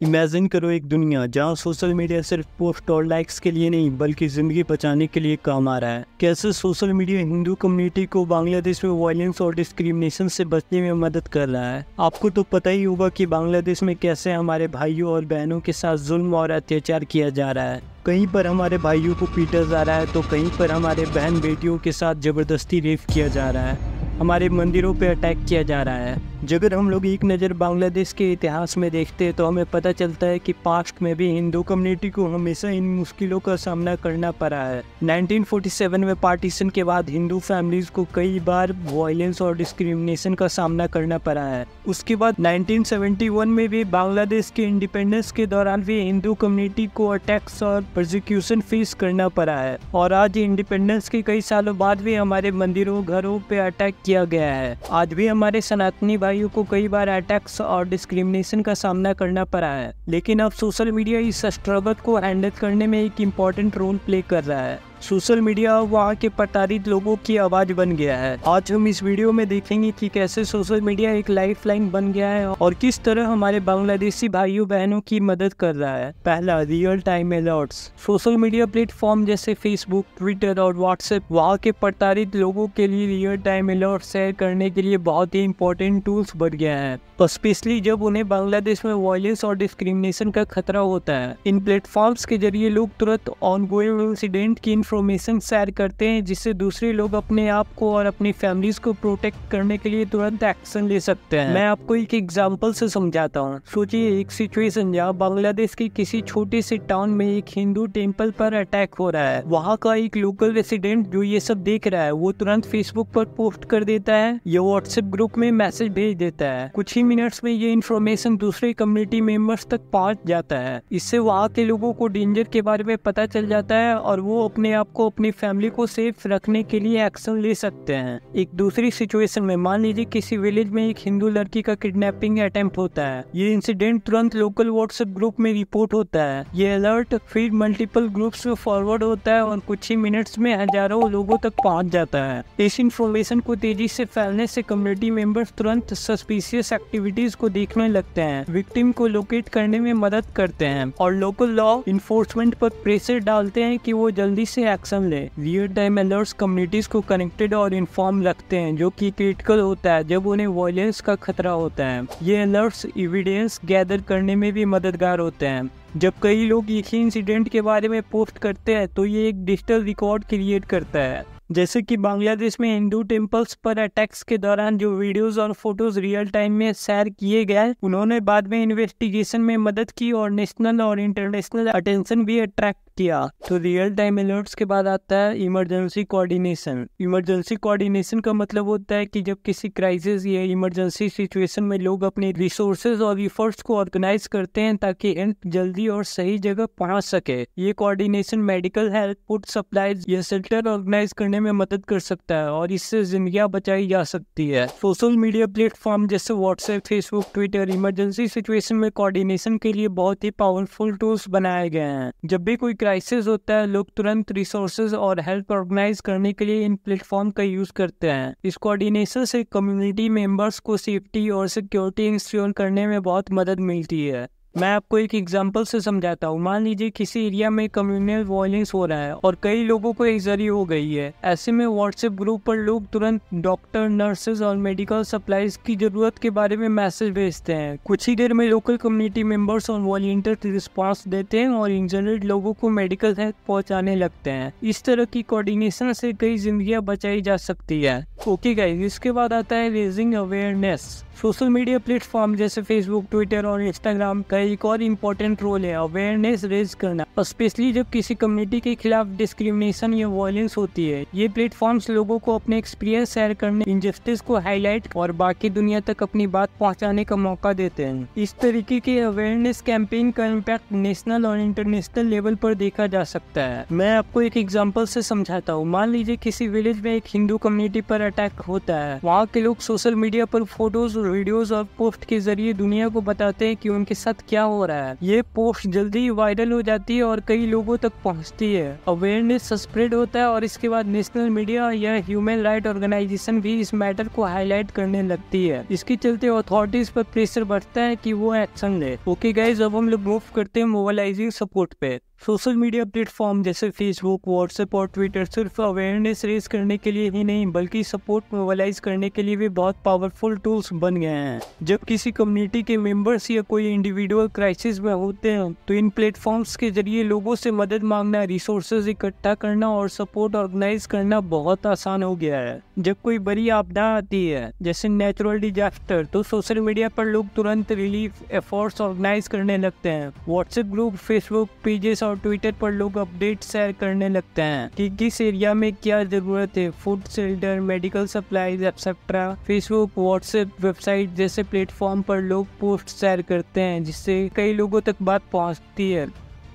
Imagine करो एक दुनिया जहां सोशल मीडिया सिर्फ पोस्ट और लाइक्स के लिए नहीं बल्कि ज़िंदगी बचाने के लिए काम आ रहा है। कैसे सोशल मीडिया हिंदू कम्युनिटी को बांग्लादेश में वायलेंस और डिस्क्रिमिनेशन से बचने में मदद कर रहा है। आपको तो पता ही होगा कि बांग्लादेश में कैसे हमारे भाइयों और बहनों के साथ जुल्म और अत्याचार किया जा रहा है। कहीं पर हमारे भाइयों को पीटा जा रहा है तो कहीं पर हमारे बहन बेटियों के साथ ज़बरदस्ती रेप किया जा रहा है। हमारे मंदिरों पर अटैक किया जा रहा है। अगर हम लोग एक नज़र बांग्लादेश के इतिहास में देखते हैं तो हमें पता चलता है कि पास्ट में भी हिंदू कम्युनिटी को हमेशा इन मुश्किलों का सामना करना पड़ा है। 1947 में पार्टीशन के बाद हिंदू फैमिलीज को कई बार वायलेंस और डिस्क्रिमिनेशन का सामना करना पड़ा है। उसके बाद 1971 में भी बांग्लादेश के इंडिपेंडेंस के दौरान भी हिंदू कम्युनिटी को अटैक्स और प्रोसिक्यूशन फेस करना पड़ा है। और आज इंडिपेंडेंस के कई सालों बाद भी हमारे मंदिरों घरों पे अटैक किया गया है। आज भी हमारे सनातनी भाइयों को कई बार अटैक्स और डिस्क्रिमिनेशन का सामना करना पड़ा है। लेकिन अब सोशल मीडिया इस स्ट्रगल को हैंडल करने में एक इम्पॉर्टेंट रोल प्ले कर रहा है। सोशल मीडिया वहाँ के प्रताड़ित लोगों की आवाज़ बन गया है। आज हम इस वीडियो में देखेंगे कि कैसे सोशल मीडिया एक लाइफलाइन बन गया है और किस तरह हमारे बांग्लादेशी भाइयों बहनों की मदद कर रहा है। पहला, real time alerts. Social media platform जैसे फेसबुक, ट्विटर और व्हाट्सएप वहाँ के प्रताड़ित लोगों के लिए रियल टाइम अलर्ट शेयर करने के लिए बहुत ही इंपॉर्टेंट टूल्स बन गया है, स्पेशली जब उन्हें बांग्लादेश में वायलेंस और डिस्क्रिमिनेशन का खतरा होता है। इन प्लेटफॉर्म्स के जरिए लोग तुरंत ऑनगोइंग इंसिडेंट की इंफॉर्मेशन शेयर करते हैं, जिससे दूसरे लोग अपने आप को और अपनी फैमिलीज को प्रोटेक्ट करने के लिए तुरंत एक्शन ले सकते हैं। मैं आपको एक एग्जांपल से समझाता हूँ। सोचिए एक सिचुएशन जहाँ बांग्लादेश के किसी छोटे से टाउन में एक हिंदू टेम्पल पर अटैक हो रहा है। वहाँ का एक लोकल रेसिडेंट जो ये सब देख रहा है वो तुरंत फेसबुक पर पोस्ट कर देता है या व्हाट्सएप ग्रुप में मैसेज भेज देता है। कुछ ही मिनट्स में ये इन्फॉर्मेशन दूसरे कम्युनिटी मेंबर्स तक पहुँच जाता है। इससे वहाँ के लोगों को डेंजर के बारे में पता चल जाता है और वो अपने आप को अपनी फैमिली को सेफ रखने के लिए एक्शन ले सकते हैं। एक दूसरी सिचुएशन में मान लीजिए किसी विलेज में एक हिंदू लड़की का किडनैपिंग अटेम्प्ट होता है। ये इंसिडेंट तुरंत लोकल व्हाट्सएप ग्रुप में रिपोर्ट होता है। ये अलर्ट फिर मल्टीपल ग्रुप्स में फॉरवर्ड होता है और कुछ ही मिनट्स में हजारों लोगों तक पहुंच जाता है। इस इंफॉर्मेशन को तेजी से फैलने से कम्युनिटी मेंबर्स तुरंत सस्पिशियस एक्टिविटीज को देखने लगते हैं, विक्टिम को लोकेट करने में मदद करते हैं और लोकल लॉ इन्फोर्समेंट पर प्रेशर डालते हैं कि वो जल्दी से एक्शन ले। रियल टाइम अलर्ट्स कम्युनिटीज को कनेक्टेड और इन्फॉर्म रखते हैं, जो कि क्रिटिकल होता है जब उन्हें वायलेंस का खतरा होता है। ये अलर्ट्स एविडेंस गैदर करने में भी मददगार होते हैं। जब कई लोग एक ही इंसिडेंट के बारे में पोस्ट करते हैं तो ये एक डिजिटल रिकॉर्ड क्रिएट करता है। जैसे कि बांग्लादेश में हिंदू टेम्पल्स पर अटैक्स के दौरान जो वीडियोस और फोटोज रियल टाइम में शेयर किए गए, उन्होंने बाद में इन्वेस्टिगेशन में मदद की और नेशनल और इंटरनेशनल अटेंशन भी अट्रैक्ट किया। तो रियल टाइम अलर्ट्स के बाद आता है इमरजेंसी कोऑर्डिनेशन। इमरजेंसी कोऑर्डिनेशन का मतलब होता है कि जब किसी क्राइसिस या इमरजेंसी सिचुएशन में लोग अपने रिसोर्सेज और एफर्ट्स को ऑर्गेनाइज करते हैं ताकि हेल्प जल्दी और सही जगह पहुंच सके। ये coordination medical help, food supplies या शेल्टर ऑर्गेनाइज करने में मदद कर सकता है और इससे जिंदगियां बचाई जा सकती है। सोशल मीडिया प्लेटफॉर्म जैसे WhatsApp, Facebook, Twitter emergency situation में कोऑर्डिनेशन के लिए बहुत ही पावरफुल टूल्स बनाए गए हैं। जब भी कोई क्राइसिस होता है लोग तुरंत रिसोर्सेज और हेल्प ऑर्गेनाइज करने के लिए इन प्लेटफॉर्म का यूज करते हैं। इस कोऑर्डिनेशन से कम्युनिटी मेंबर्स को सेफ्टी और सिक्योरिटी इंश्योर करने में बहुत मदद मिलती है। मैं आपको एक एग्जांपल से समझाता हूँ। मान लीजिए किसी एरिया में कम्युनल वायलेंस हो रहा है और कई लोगों को इंजरी हो गई है। ऐसे में व्हाट्सएप ग्रुप पर लोग तुरंत डॉक्टर, नर्सेज और मेडिकल सप्लाईज की जरूरत के बारे में मैसेज भेजते हैं। कुछ ही देर में लोकल कम्युनिटी मेंबर्स और वॉलंटियर रिस्पांस देते हैं और इंजर्ड लोगों को मेडिकल हेल्प पहुँचाने लगते हैं। इस तरह की कोऑर्डिनेशन से कई जिंदगियाँ बचाई जा सकती है। ओके गाइस, इसके बाद आता है raising awareness. Social media platform जैसे फेसबुक, ट्विटर और इंस्टाग्राम का एक और इम्पोर्टेंट रोल है अवेयरनेस रेज करना, स्पेशली जब किसी कम्युनिटी के खिलाफ डिस्क्रिमिनेशन या वायलेंस होती है। ये प्लेटफॉर्म्स लोगों को अपने एक्सपीरियंस शेयर करने, इनजस्टिस को हाईलाइट और बाकी दुनिया तक अपनी बात पहुंचाने का मौका देते हैं। इस तरीके के अवेयरनेस कैंपेन का इम्पैक्ट नेशनल और इंटरनेशनल लेवल पर देखा जा सकता है। मैं आपको एक एग्जाम्पल से समझाता हूँ। मान लीजिए किसी विलेज में एक हिंदू कम्युनिटी पर अटैक होता है। वहाँ के लोग सोशल मीडिया पर फोटोज वीडियोस और पोस्ट के जरिए दुनिया को बताते हैं कि उनके साथ क्या हो रहा है। ये पोस्ट जल्दी ही वायरल हो जाती है और कई लोगों तक पहुंचती है, अवेयरनेस स्प्रेड होता है और इसके बाद नेशनल मीडिया या ह्यूमन राइट ऑर्गेनाइजेशन भी इस मैटर को हाईलाइट करने लगती है। इसके चलते अथॉरिटीज पर प्रेशर बढ़ता है कि वो एक्शन ले। ओके गाइस, अब हम लोग मूव करते हैं मोबाइलाइजिंग सपोर्ट पे। सोशल मीडिया प्लेटफॉर्म जैसे फेसबुक, व्हाट्सएप और ट्विटर सिर्फ अवेयरनेस रेज करने के लिए ही नहीं बल्कि सपोर्ट मोबाइलाइज करने के लिए भी बहुत पावरफुल टूल्स बन गए हैं। जब किसी कम्युनिटी के मेंबर्स या कोई इंडिविजुअल क्राइसिस में होते हैं तो इन प्लेटफॉर्म्स के जरिए लोगों से मदद मांगना, रिसोर्सेज इकट्ठा करना और सपोर्ट ऑर्गेनाइज करना बहुत आसान हो गया है। जब कोई बड़ी आपदा आती है जैसे नेचुरल डिजास्टर तो सोशल मीडिया पर लोग तुरंत रिलीफ एफर्ट्स ऑर्गेनाइज करने लगते हैं। व्हाट्सएप ग्रुप, फेसबुक पेजेस और ट्विटर पर लोग अपडेट शेयर करने लगते हैं कि किस एरिया में क्या जरूरत है, food, shelter, medical supplies etcetera. Facebook, WhatsApp, website जैसे प्लेटफॉर्म पर लोग पोस्ट शेयर करते हैं जिससे कई लोगों तक बात पहुंचती है।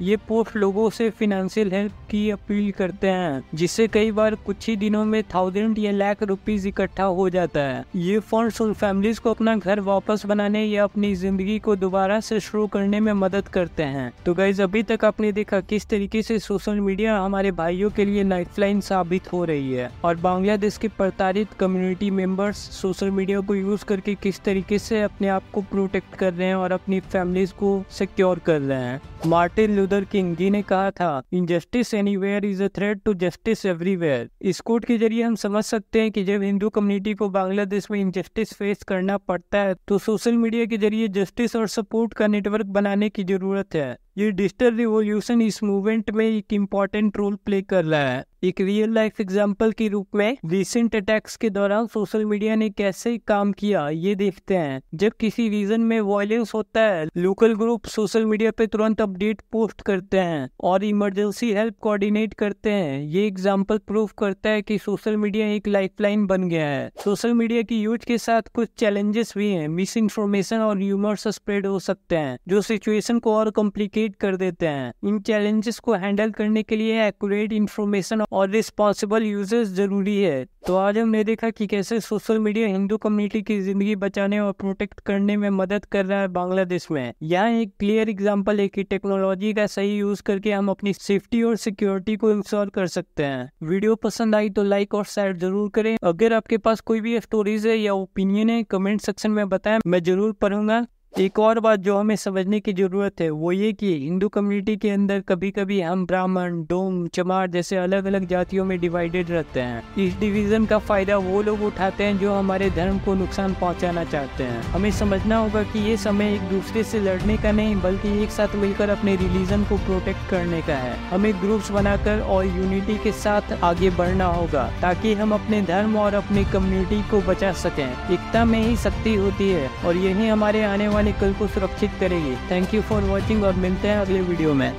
ये पोस्ट लोगों से फिनेंशियल हेल्प की अपील करते हैं जिससे कई बार कुछ ही दिनों में 1000 या लाख रुपीस इकट्ठा हो जाता है। ये फंड्स उन फैमिलीज को अपना घर वापस बनाने या अपनी जिंदगी को दोबारा से शुरू करने में मदद करते हैं। तो गाइस, अभी तक आपने देखा किस तरीके से सोशल मीडिया हमारे भाइयों के लिए लाइफलाइन साबित हो रही है और बांग्लादेश के प्रताड़ित कम्युनिटी मेंबर्स सोशल मीडिया को यूज करके किस तरीके से अपने आप को प्रोटेक्ट कर रहे हैं और अपनी फैमिलीज को सिक्योर कर रहे हैं। मार्टिन लूथर किंग जी ने कहा था, injustice anywhere is a threat to justice everywhere. इस कोट के जरिए हम समझ सकते हैं कि जब हिंदू कम्युनिटी को बांग्लादेश में इनजस्टिस फेस करना पड़ता है तो सोशल मीडिया के जरिए जस्टिस और सपोर्ट का नेटवर्क बनाने की जरूरत है। ये डिजिटल रिवॉल्यूशन इस मूवमेंट में एक इम्पॉर्टेंट रोल प्ले कर रहा है। एक रियल लाइफ एग्जांपल के रूप में रिसेंट अटैक्स के दौरान सोशल मीडिया ने कैसे काम किया ये देखते हैं। जब किसी रीजन में वायलेंस होता है, लोकल ग्रुप सोशल मीडिया पे तुरंत अपडेट पोस्ट करते हैं और इमरजेंसी हेल्प कोऑर्डिनेट करते हैं। ये एग्जांपल प्रूव करता है कि सोशल मीडिया एक लाइफलाइन बन गया है। सोशल मीडिया की यूज के साथ कुछ चैलेंजेस भी हैं। मिस इन्फॉर्मेशन और र्यूमर्स स्प्रेड हो सकते हैं जो सिचुएशन को और कॉम्प्लिकेट कर देते हैं। इन चैलेंजेस को हैंडल करने के लिए एक्यूरेट इन्फॉर्मेशन और रिस्पॉन्सिबल यूजेस जरूरी है। तो आज हमने देखा कि कैसे सोशल मीडिया हिंदू कम्युनिटी की जिंदगी बचाने और प्रोटेक्ट करने में मदद कर रहा है बांग्लादेश में। यहाँ एक क्लियर एग्जांपल है कि टेक्नोलॉजी का सही यूज करके हम अपनी सेफ्टी और सिक्योरिटी को इंश्योर कर सकते हैं। वीडियो पसंद आई तो लाइक और शेयर जरूर करें। अगर आपके पास कोई भी स्टोरीज है या ओपिनियन है कमेंट सेक्शन में बताएं, मैं जरूर पढ़ूंगा। एक और बात जो हमें समझने की जरूरत है वो ये कि हिंदू कम्युनिटी के अंदर कभी कभी हम ब्राह्मण, डोम, चमार जैसे अलग अलग जातियों में डिवाइडेड रहते हैं। इस डिवीजन का फायदा वो लोग उठाते हैं जो हमारे धर्म को नुकसान पहुंचाना चाहते हैं। हमें समझना होगा कि ये समय एक दूसरे से लड़ने का नहीं बल्कि एक साथ मिलकर अपने रिलीजन को प्रोटेक्ट करने का है। हमें ग्रुप्स बनाकर और यूनिटी के साथ आगे बढ़ना होगा ताकि हम अपने धर्म और अपनी कम्युनिटी को बचा सकें। एकता में ही शक्ति होती है और यही हमारे आने वाले कल को सुरक्षित करेगी। थैंक यू फॉर वॉचिंग और मिलते हैं अगले वीडियो में।